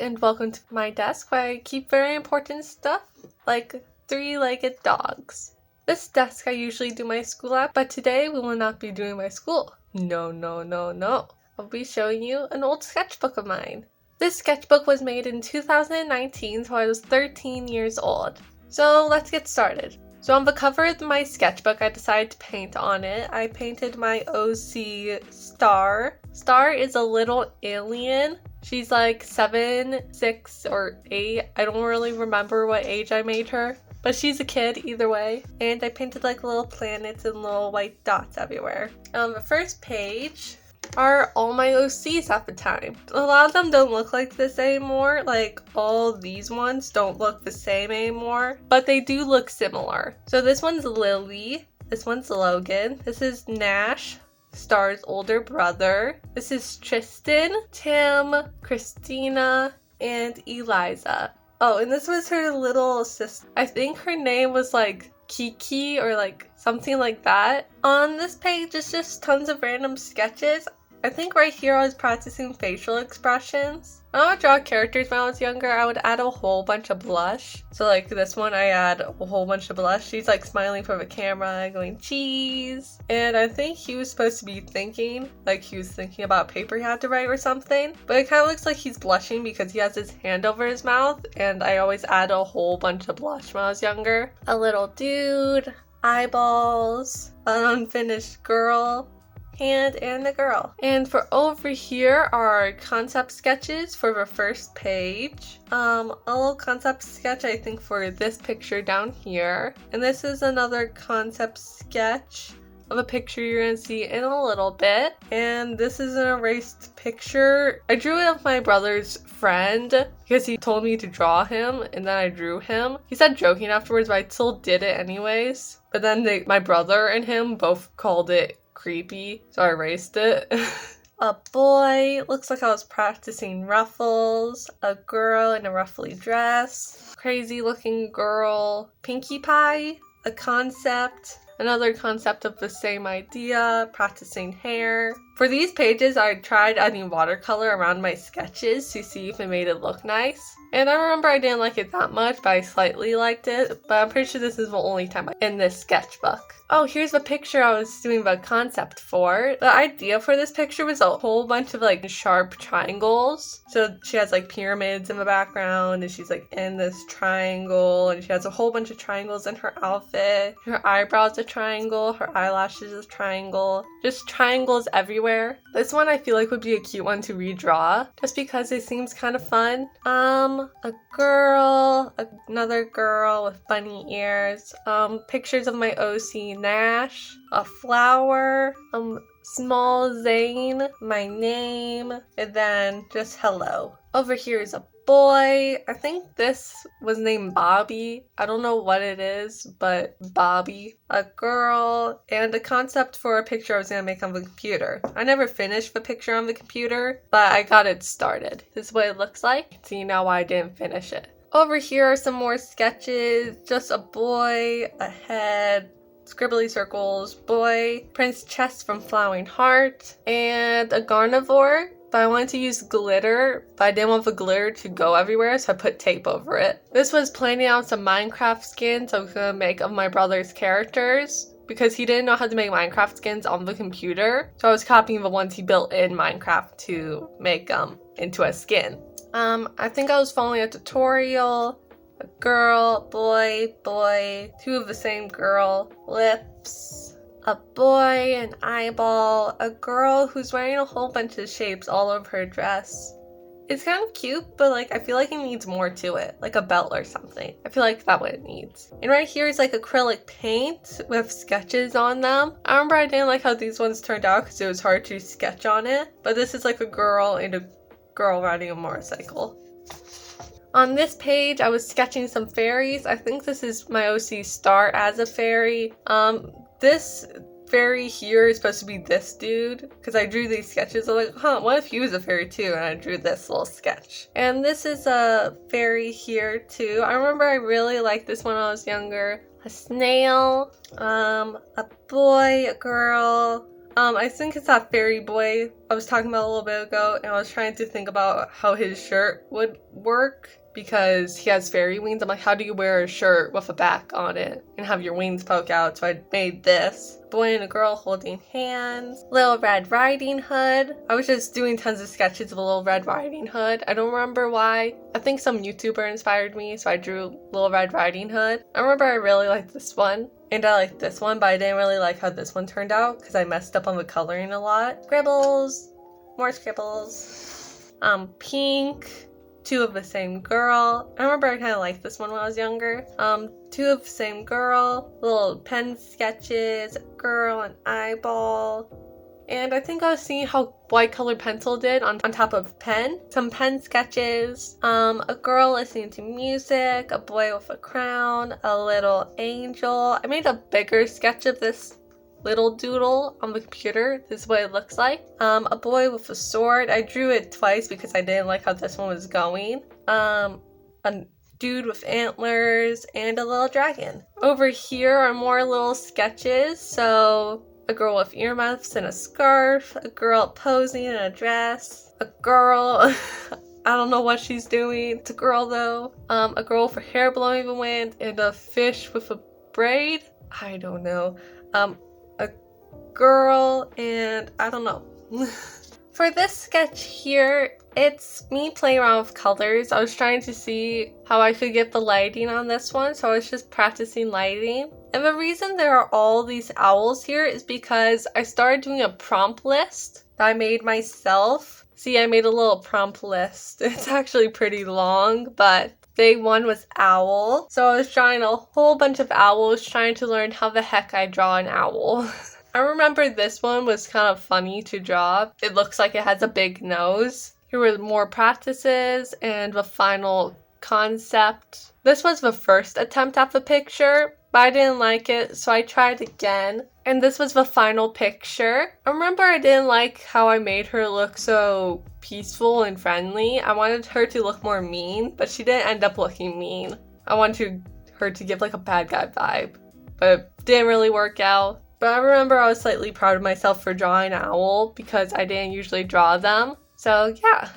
and welcome to my desk where I keep very important stuff like three-legged dogs. This desk I usually do my school at, but today we will not be doing my school. No. I'll be showing you an old sketchbook of mine. This sketchbook was made in 2019, so I was 13 years old. So let's get started. So on the cover of my sketchbook, I decided to paint on it. I painted my OC Star. Star is a little alien. She's like 7, 6, or 8. I don't really remember what age I made her. But she's a kid either way. And I painted like little planets and little white dots everywhere. On the first page are all my OCs at the time. A lot of them don't look like this anymore. Like all these ones don't look the same anymore. But they do look similar. So this one's Lily. This one's Logan. This is Nash, Star's older brother. This is Tristan, Tim, Christina, and Eliza. Oh, and this was her little sister. I think her name was like Kiki or like something like that. On this page is just tons of random sketches. I think right here I was practicing facial expressions. When I would draw characters when I was younger, I would add a whole bunch of blush. So like this one, I add a whole bunch of blush. She's like smiling for the camera, going cheese. And I think he was supposed to be thinking, like he was thinking about paper he had to write or something. But it kind of looks like he's blushing because he has his hand over his mouth. And I always add a whole bunch of blush when I was younger. A little dude, eyeballs, an unfinished girl, hand, and a girl. And for over here are concept sketches for the first page. A little concept sketch I think for this picture down here. And this is another concept sketch of a picture you're gonna see in a little bit. And this is an erased picture. I drew it of my brother's friend because he told me to draw him and then I drew him. He said joking afterwards, but I still did it anyways. But then my brother and him both called it creepy, so I erased it. A boy, looks like I was practicing ruffles. A girl in a ruffly dress. Crazy looking girl. Pinkie Pie. A concept. Another concept of the same idea. Practicing hair. For these pages, I tried adding watercolor around my sketches to see if it made it look nice. And I remember I didn't like it that much, but I slightly liked it. But I'm pretty sure this is the only time in this sketchbook. Oh, here's the picture I was doing the concept for. The idea for this picture was a whole bunch of like sharp triangles. So she has like pyramids in the background and she's like in this triangle and she has a whole bunch of triangles in her outfit. Her eyebrows a triangle, her eyelashes a triangle. Just triangles everywhere. This one I feel like would be a cute one to redraw just because it seems kind of fun. A girl, another girl with bunny ears, pictures of my OC Nash, a flower, small Zane, my name, and then just hello. Over here is a boy. I think this was named Bobby. I don't know what it is, but Bobby. A girl, and a concept for a picture I was gonna make on the computer. I never finished the picture on the computer, but I got it started. This is what it looks like. See now why I didn't finish it. Over here are some more sketches. Just a boy, a head, scribbly circles, boy, Prince Chess from Flowering Heart, and a carnivore. But I wanted to use glitter, but I didn't want the glitter to go everywhere, so I put tape over it. This was planning out some Minecraft skins I was gonna make of my brother's characters, because he didn't know how to make Minecraft skins on the computer. So I was copying the ones he built in Minecraft to make into a skin. I think I was following a tutorial. A girl, boy, two of the same girl, lips. A boy, an eyeball, a girl who's wearing a whole bunch of shapes all over her dress. It's kind of cute, but like I feel like it needs more to it, like a belt or something. I feel like that's what it needs. And right here is like acrylic paint with sketches on them. I remember I didn't like how these ones turned out because it was hard to sketch on it. But this is like a girl and a girl riding a motorcycle. On this page, I was sketching some fairies. I think this is my OC Star as a fairy. This fairy here is supposed to be this dude because I drew these sketches. I'm like, what if he was a fairy too? And I drew this little sketch. And this is a fairy here too. I remember I really liked this when I was younger. A snail, a boy, a girl, I think it's that fairy boy I was talking about a little bit ago, and I was trying to think about how his shirt would work because he has fairy wings. I'm like, how do you wear a shirt with a back on it and have your wings poke out? So I made this. Boy and a girl holding hands. Little Red Riding Hood. I was just doing tons of sketches of a Little Red Riding Hood. I don't remember why. I think some YouTuber inspired me, so I drew Little Red Riding Hood. I remember I really liked this one. And I liked this one, but I didn't really like how this one turned out because I messed up on the coloring a lot. Scribbles. More scribbles. Pink. Two of the same girl. I remember I kind of liked this one when I was younger. Two of the same girl. Little pen sketches. Girl, an eyeball. And I think I was seeing how white colored pencil did on top of pen. Some pen sketches. A girl listening to music. A boy with a crown. A little angel. I made a bigger sketch of this little doodle on the computer. This is what it looks like. A boy with a sword. I drew it twice because I didn't like how this one was going. A dude with antlers and a little dragon. Over here are more little sketches. So a girl with earmuffs and a scarf. A girl posing in a dress. A girl. I don't know what she's doing. It's a girl though. A girl with her hair blowing in the wind and a fish with a braid. I don't know. A girl and I don't know. For this sketch here, it's me playing around with colors. I was trying to see how I could get the lighting on this one, so I was just practicing lighting. And the reason there are all these owls here is because I started doing a prompt list that I made myself. See, I made a little prompt list. It's actually pretty long, but day one was owl. So I was drawing a whole bunch of owls, trying to learn how the heck I draw an owl. I remember this one was kind of funny to draw. It looks like it has a big nose. Here were more practices and the final concept. This was the first attempt at the picture, but I didn't like it, so I tried again. And this was the final picture. I remember I didn't like how I made her look so peaceful and friendly. I wanted her to look more mean, but she didn't end up looking mean. I wanted her to give like a bad guy vibe, but it didn't really work out. But I remember I was slightly proud of myself for drawing an owl because I didn't usually draw them. So yeah.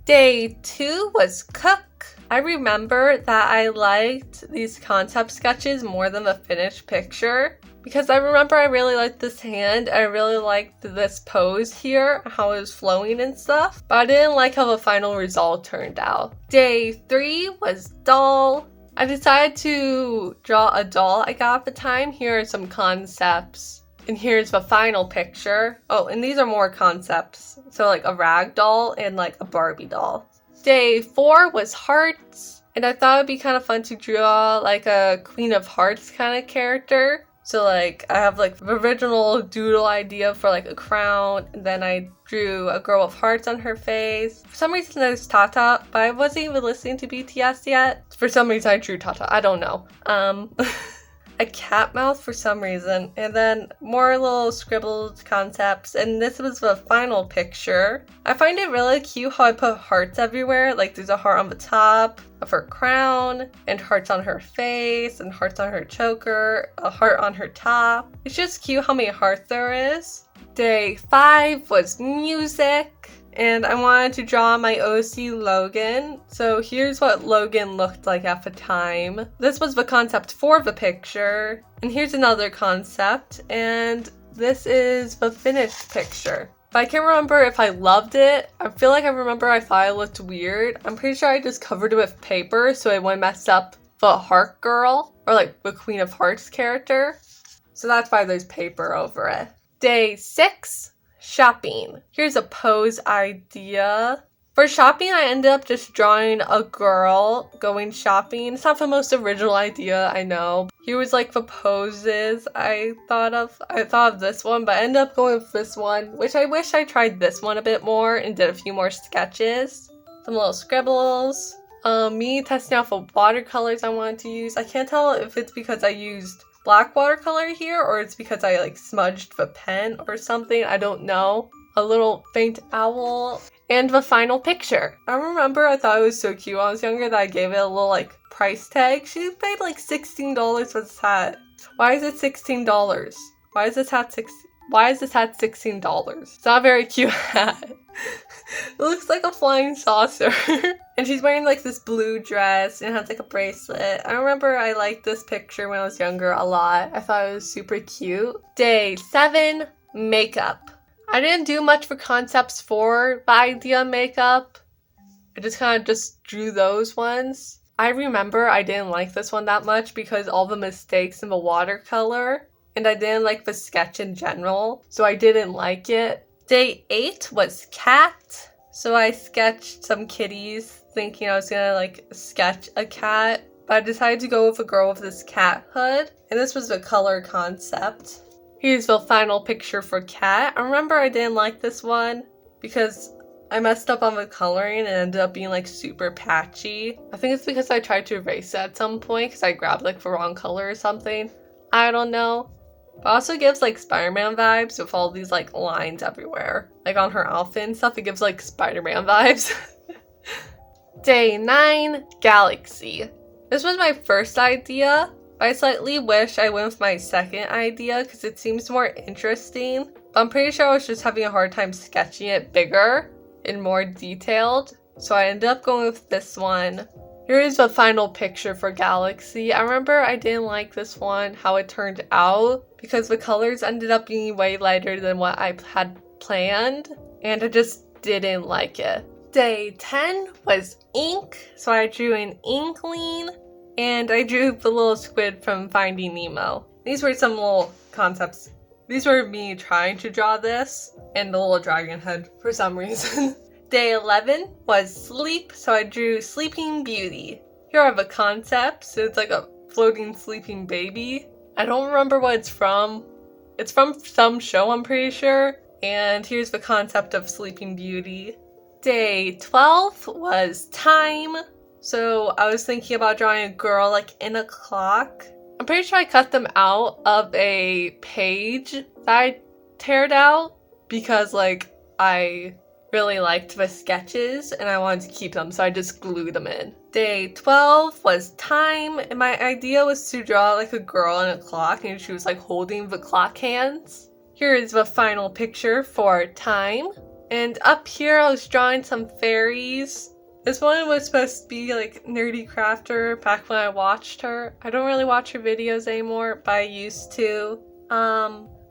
Day 2 was cook. I remember that I liked these concept sketches more than the finished picture because I remember I really liked this hand. I really liked this pose here, how it was flowing and stuff, but I didn't like how the final result turned out. Day 3 was doll. I decided to draw a doll I got at the time. Here are some concepts. And here's the final picture. Oh, and these are more concepts. So like a rag doll and like a Barbie doll. Day 4 was hearts. And I thought it'd be kind of fun to draw like a Queen of Hearts kind of character. So like I have like the original doodle idea for like a crown, and then I drew a girl with hearts on her face. For some reason there's Tata, but I wasn't even listening to BTS yet. For some reason I drew Tata, I don't know. A cat mouth for some reason, and then more little scribbled concepts, and this was the final picture. I find it really cute how I put hearts everywhere, like there's a heart on the top of her crown, and hearts on her face, and hearts on her choker, a heart on her top. It's just cute how many hearts there is. Day 5 was music. And I wanted to draw my OC Logan. So here's what Logan looked like at the time. This was the concept for the picture. And here's another concept. And this is the finished picture. But I can't remember if I loved it. I feel like I remember I thought it looked weird. I'm pretty sure I just covered it with paper so it wouldn't mess up the Heart Girl. Or like the Queen of Hearts character. So that's why there's paper over it. Day 6. Shopping. Here's a pose idea. For shopping, I ended up just drawing a girl going shopping. It's not the most original idea, I know. Here was like the poses I thought of. I thought of this one, but I ended up going with this one, which I wish I tried this one a bit more and did a few more sketches. Some little scribbles. Me testing out the watercolors I wanted to use. I can't tell if it's because I used black watercolor here or it's because I like smudged the pen or something. I don't know. A little faint owl. And the final picture. I remember I thought it was so cute when I was younger that I gave it a little like price tag. She paid like $16 for this hat. Why is it $16? Why is this hat Why is this hat $16? It's not a very cute hat. It looks like a flying saucer. And she's wearing like this blue dress and has like a bracelet. I remember I liked this picture when I was younger a lot. I thought it was super cute. Day 7, makeup. I didn't do much for concepts for the idea makeup. I just kind of just drew those ones. I remember I didn't like this one that much because all the mistakes in the watercolor. And I didn't like the sketch in general, so I didn't like it. Day 8 was cat. So I sketched some kitties thinking I was gonna like sketch a cat. But I decided to go with a girl with this cat hood. And this was the color concept. Here's the final picture for cat. I remember I didn't like this one because I messed up on the coloring and ended up being like super patchy. I think it's because I tried to erase it at some point because I grabbed like the wrong color or something. I don't know. But also gives like Spider-Man vibes with all these like lines everywhere. Like on her outfit and stuff, it gives like Spider-Man vibes. Day 9, galaxy. This was my first idea, but I slightly wish I went with my second idea because it seems more interesting. But I'm pretty sure I was just having a hard time sketching it bigger and more detailed. So I ended up going with this one. Here is the final picture for Galaxy. I remember I didn't like this one, how it turned out, because the colors ended up being way lighter than what I had planned, and I just didn't like it. Day 10 was ink, so I drew an inkling, and I drew the little squid from Finding Nemo. These were some little concepts. These were me trying to draw this, and the little dragon head for some reason. Day 11 was sleep, so I drew Sleeping Beauty. Here I have a concept, so it's like a floating sleeping baby. I don't remember what it's from. It's from some show, I'm pretty sure. And here's the concept of Sleeping Beauty. Day 12 was time. So I was thinking about drawing a girl like in a clock. I'm pretty sure I cut them out of a page that I teared out because like I really liked the sketches and I wanted to keep them, so I just glued them in. Day 12 was time, and my idea was to draw like a girl in a clock and she was like holding the clock hands. Here is the final picture for time. And up here I was drawing some fairies. This one was supposed to be like Nerdy Crafter back when I watched her. I don't really watch her videos anymore, but I used to.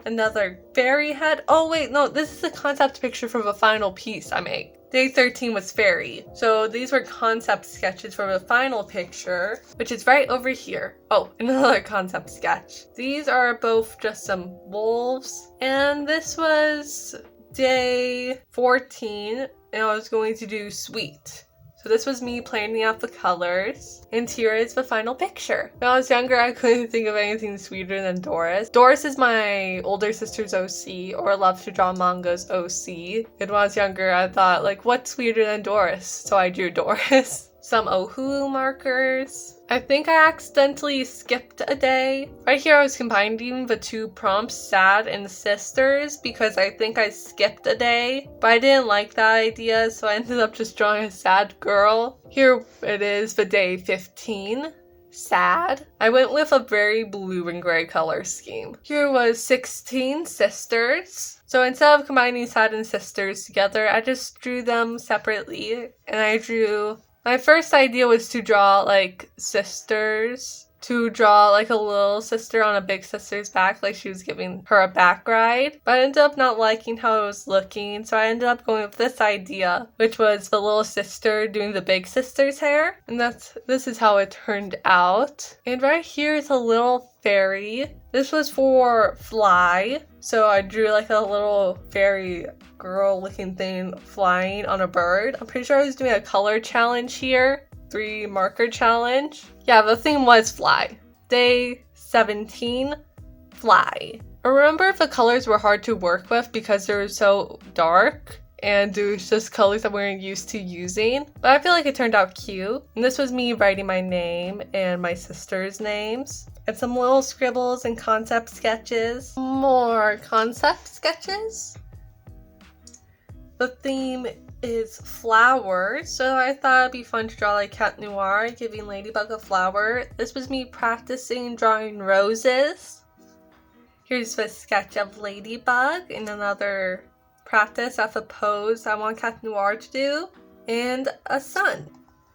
Another fairy head. Oh wait, no, this is a concept picture for the final piece I make. Day 13 was fairy. So these were concept sketches for the final picture, which is right over here. Oh, another concept sketch. These are both just some wolves. And this was day 14, and I was going to do sweet. So this was me planning out the colors, and here is the final picture. When I was younger, I couldn't think of anything sweeter than Doris. Doris is my older sister's OC, or Love to Draw Manga's OC. And when I was younger, I thought, like, what's sweeter than Doris? So I drew Doris. Some Ohu markers. I think I accidentally skipped a day. Right here I was combining the two prompts, sad and sisters, because I think I skipped a day. But I didn't like that idea, so I ended up just drawing a sad girl. Here it is, the day 15. Sad. I went with a very blue and gray color scheme. Here was 16 sisters. So instead of combining sad and sisters together, I just drew them separately. And I drew... My first idea was to draw, like, sisters. To draw, like, a little sister on a big sister's back, like she was giving her a back ride. But I ended up not liking how it was looking, so I ended up going with this idea, which was the little sister doing the big sister's hair. And this is how it turned out. And right here is a little fairy. This was for Fly. So I drew, like, a little fairy girl looking thing flying on a bird. I'm pretty sure I was doing a color challenge here. 3 marker challenge. Yeah, the theme was Fly. Day 17, Fly. I remember the colors were hard to work with because they were so dark and it was just colors that we weren't used to using. But I feel like it turned out cute. And this was me writing my name and my sister's names. And some little scribbles and concept sketches. More concept sketches. The theme is flowers, so I thought it'd be fun to draw like Cat Noir, giving Ladybug a flower. This was me practicing drawing roses. Here's a sketch of Ladybug in another practice of a pose I want Cat Noir to do, and a sun.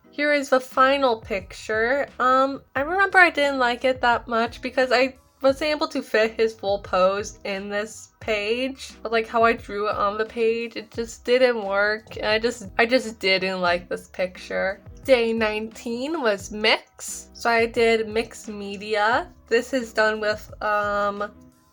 Here is the final picture. I remember I didn't like it that much because I wasn't able to fit his full pose in this page, but like how I drew it on the page, it just didn't work, and I just didn't like this picture. Day 19 was mix, so I did mixed media. This is done with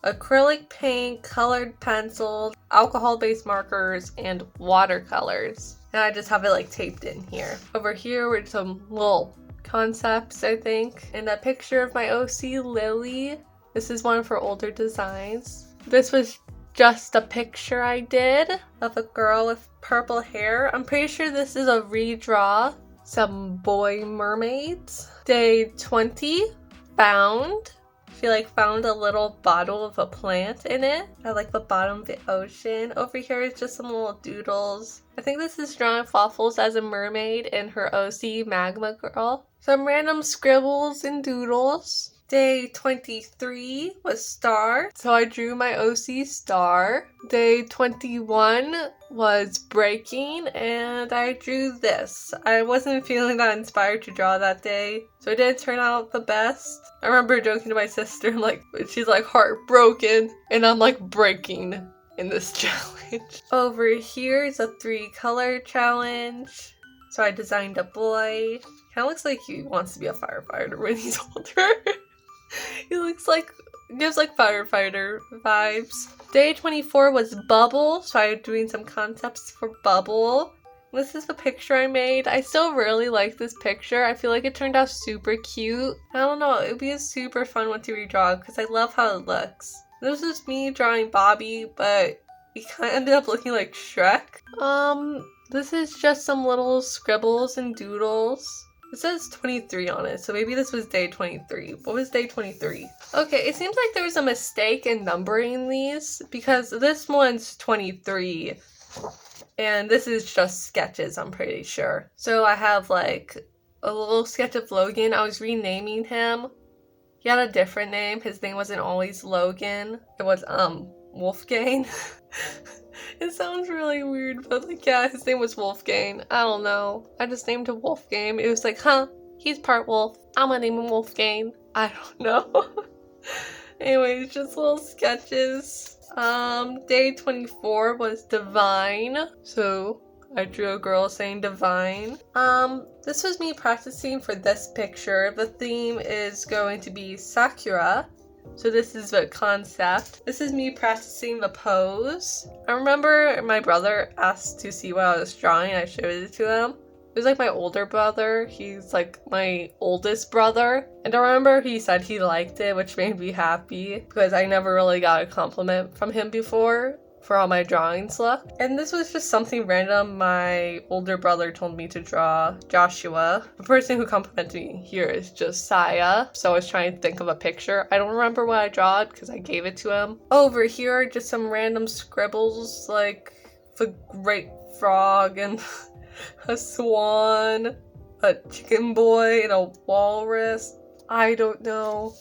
acrylic paint, colored pencils, alcohol-based markers, and watercolors. And I just have it like taped in here. Over here were some little concepts, I think. And a picture of my OC Lily. This is one for older designs. This was just a picture I did of a girl with purple hair. I'm pretty sure this is a redraw. Some boy mermaids. Day 20, found. Found a little bottle of a plant in it. I like the bottom of the ocean. Over here is just some little doodles. I think this is drawing Waffles as a mermaid and her OC Magma Girl. Some random scribbles and doodles. Day 23 was star, so I drew my OC star. Day 21 was breaking, and I drew this. I wasn't feeling that inspired to draw that day, so it didn't turn out the best. I remember joking to my sister, like, she's like heartbroken, and I'm like breaking in this challenge. Over here is a 3-color challenge. So I designed a boy. Kind of looks like he wants to be a firefighter when he's older. He looks like, gives like firefighter vibes. Day 24 was Bubble, so I'm doing some concepts for Bubble. This is the picture I made. I still really like this picture. I feel like it turned out super cute. I don't know, it would be a super fun one to redraw because I love how it looks. This is me drawing Bobby, but he kind of ended up looking like Shrek. This is just some little scribbles and doodles. It says 23 on it, so maybe this was day 23. What was day 23? Okay, it seems like there was a mistake in numbering these because this one's 23 and this is just sketches, I'm pretty sure. So I have like a little sketch of Logan. I was renaming him. He had a different name. His name wasn't always Logan. It was Wolfgang. It sounds really weird, but like, yeah, his name was Wolfgang. I don't know. I just named him Wolfgang. It was like, huh, he's part wolf. I'm gonna name him Wolfgang. I don't know. Anyways, just little sketches. Day 24 was divine. So I drew a girl saying divine. This was me practicing for this picture. The theme is going to be Sakura. So this is the concept. This is me practicing the pose. I remember my brother asked to see what I was drawing. I showed it to him. It was like my older brother. He's like my oldest brother. And I remember he said he liked it, which made me happy because I never really got a compliment from him before for how my drawings look. And this was just something random my older brother told me to draw Joshua. The person who complimented me here is Josiah. So I was trying to think of a picture. I don't remember what I drawed because I gave it to him. Over here are just some random scribbles like the great frog and a swan, a chicken boy, and a walrus. I don't know.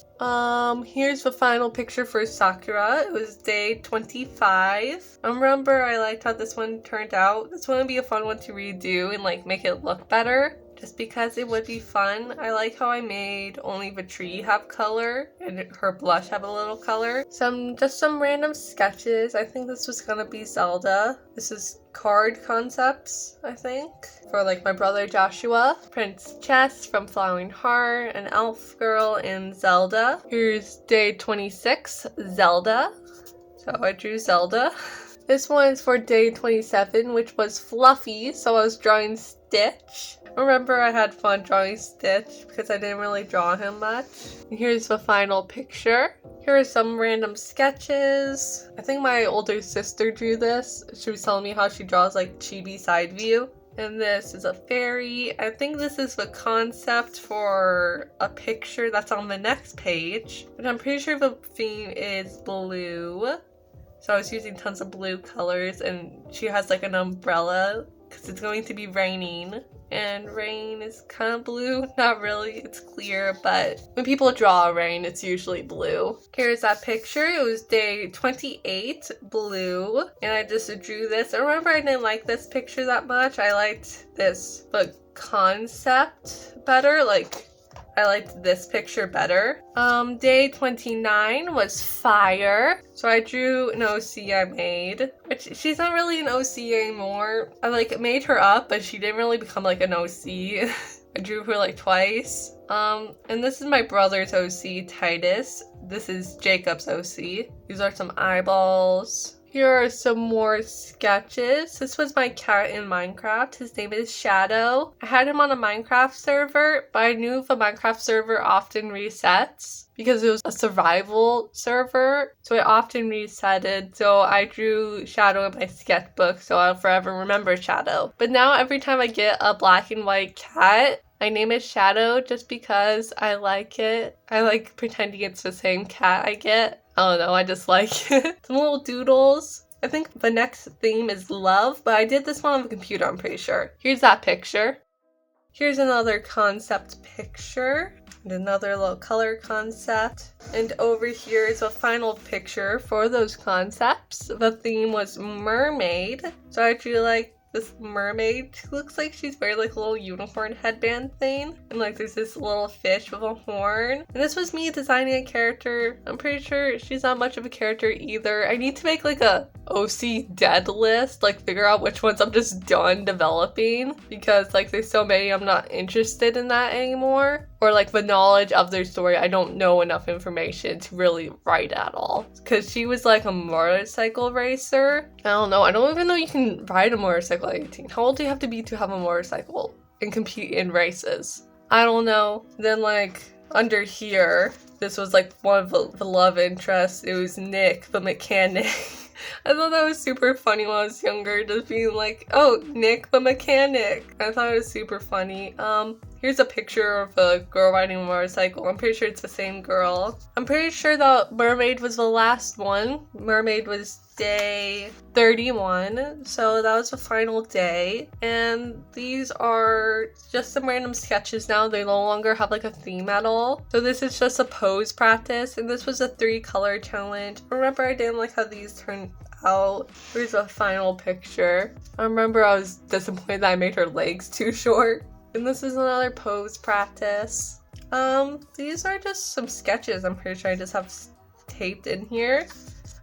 Here's the final picture for Sakura. It was day 25. I remember I liked how this one turned out. This one would be a fun one to redo and like make it look better. Just because it would be fun. I like how I made only the tree have color and her blush have a little color. Just some random sketches. I think this was gonna be Zelda. This is card concepts, I think, for like my brother Joshua. Prince Chess from Flowering Heart, an elf girl, and Zelda. Here's day 26, Zelda. So I drew Zelda. This one's for day 27, which was Fluffy, so I was drawing Stitch. Remember I had fun drawing Stitch because I didn't really draw him much. And here's the final picture. Here are some random sketches. I think my older sister drew this. She was telling me how she draws like chibi side view. And this is a fairy. I think this is the concept for a picture that's on the next page. But I'm pretty sure the theme is blue. So I was using tons of blue colors and she has like an umbrella because it's going to be raining. And rain is kind of blue. Not really, it's clear, but when people draw rain, it's usually blue. Here's that picture. It was day 28, blue. And I just drew this. I remember I didn't like this picture that much. I liked this, but concept better. Like, I liked this picture better. Day 29 was fire. So I drew an OC I made, which she's not really an OC anymore. I like made her up, but she didn't really become like an OC. I drew her like twice. And this is my brother's OC, Titus. This is Jacob's OC. These are some eyeballs. Here are some more sketches. This was my cat in Minecraft. His name is Shadow. I had him on a Minecraft server, but I knew the Minecraft server often resets because it was a survival server, so it often resetted. So I drew Shadow in my sketchbook, so I'll forever remember Shadow. But now every time I get a black and white cat, I name it Shadow just because I like it. I like pretending it's the same cat I get. I don't know, I just like it. Some little doodles. I think the next theme is love, but I did this one on the computer, I'm pretty sure. Here's that picture. Here's another concept picture. And another little color concept. And over here is a final picture for those concepts. The theme was mermaid. So I drew like this mermaid. She looks like she's wearing like a little unicorn headband thing. And like there's this little fish with a horn. And this was me designing a character. I'm pretty sure she's not much of a character either. I need to make like a OC dead list. Like figure out which ones I'm just done developing. Because like there's so many I'm not interested in that anymore. Or like the knowledge of their story, I don't know enough information to really write at all. Because she was like a motorcycle racer. I don't know. I don't even know you can ride a motorcycle at 18. How old do you have to be to have a motorcycle and compete in races? I don't know. Then like under here, this was like one of the love interests. It was Nick, the mechanic. I thought that was super funny when I was younger, just being like, oh, Nick the mechanic. I thought it was super funny. Here's a picture of a girl riding a motorcycle. I'm pretty sure it's the same girl. I'm pretty sure the mermaid was the last one. Mermaid was day 31, so that was the final day. And these are just some random sketches now. They no longer have like a theme at all. So this is just a pose practice, and this was a 3-color challenge. Remember, I didn't like how these turned out. Here's a final picture. I remember I was disappointed that I made her legs too short. And this is another pose practice. These are just some sketches. I'm pretty sure I just have taped in here.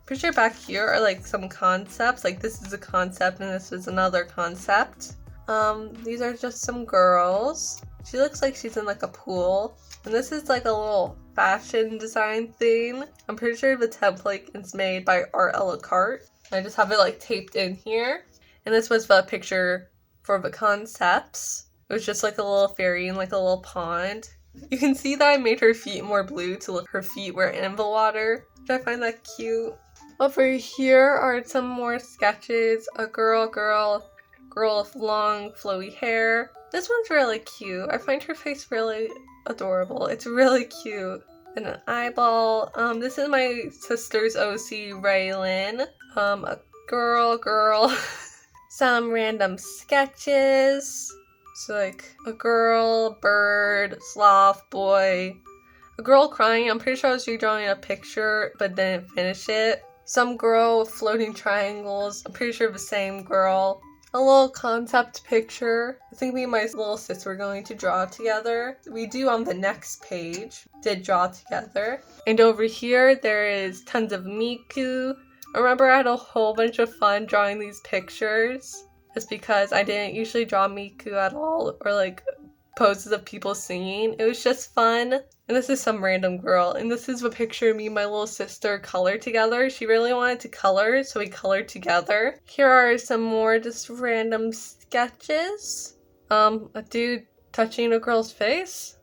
Pretty sure back here are like some concepts. Like this is a concept and this is another concept. These are just some girls. She looks like she's in like a pool. And this is like a little fashion design thing. I'm pretty sure the template is made by Art a la carte. I just have it like taped in here. And this was the picture for the concepts. It was just like a little fairy in like a little pond. You can see that I made her feet more blue to look her feet were in the water. Which I find that cute. Over here are some more sketches. A girl with long flowy hair. This one's really cute. I find her face really adorable. It's really cute. And an eyeball. This is my sister's OC, Raylin. A girl. Some random sketches. So like a girl, bird, sloth, boy, a girl crying. I'm pretty sure I was redrawing a picture but didn't finish it. Some girl with floating triangles. I'm pretty sure the same girl. A little concept picture. I think me and my little sister were going to draw together. We do on the next page. Did draw together. And over here there is tons of Miku. I remember I had a whole bunch of fun drawing these pictures. Just because I didn't usually draw Miku at all, or like poses of people singing. It was just fun. And this is some random girl. And this is a picture of me and my little sister colored together. She really wanted to color, so we colored together. Here are some more just random sketches. A dude touching a girl's face.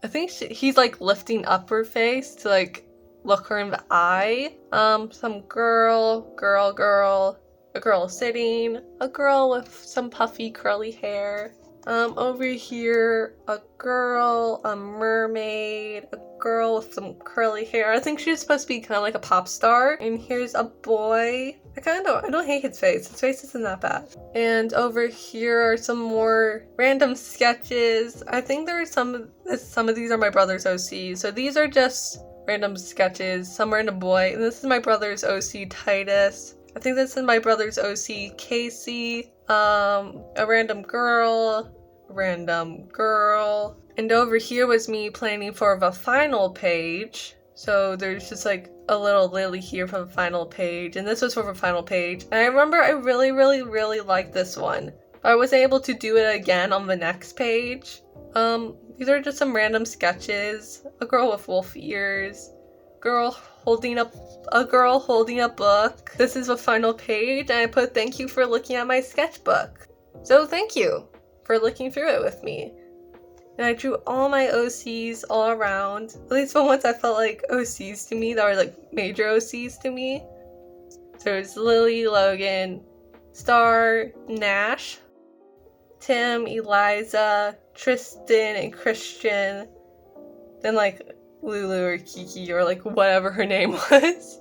I think he's like lifting up her face to like look her in the eye. Some girl. A girl sitting, a girl with some puffy curly hair. Over here, a girl, a mermaid, a girl with some curly hair. I think she's supposed to be kind of like a pop star. And here's a boy. I don't hate his face. His face isn't that bad. And over here are some more random sketches. I think there are some of these are my brother's OC. So these are just random sketches. Some random boy. And this is my brother's OC, Titus. I think this is my brother's OC, Casey. A random girl. And over here was me planning for the final page. So there's just like a little Lily here for the final page, and this was for the final page. And I remember I really liked this one. But I wasn't able to do it again on the next page. These are just some random sketches. A girl with wolf ears. A girl holding a book. This is the final page, and I put thank you for looking at my sketchbook. So thank you for looking through it with me. And I drew all my OCs all around. At least the ones that felt like OCs to me, that were like major OCs to me. So there's Lily, Logan, Star, Nash, Tim, Eliza, Tristan, and Christian. Then like Lulu or Kiki or like whatever her name was.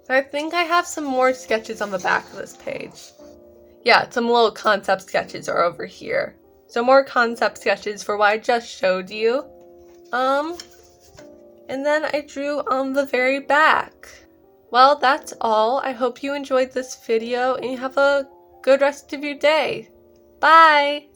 I think I have some more sketches on the back of this page. Yeah, some little concept sketches are over here. So more concept sketches for what I just showed you. And then I drew on the very back. Well, that's all. I hope you enjoyed this video and you have a good rest of your day. Bye!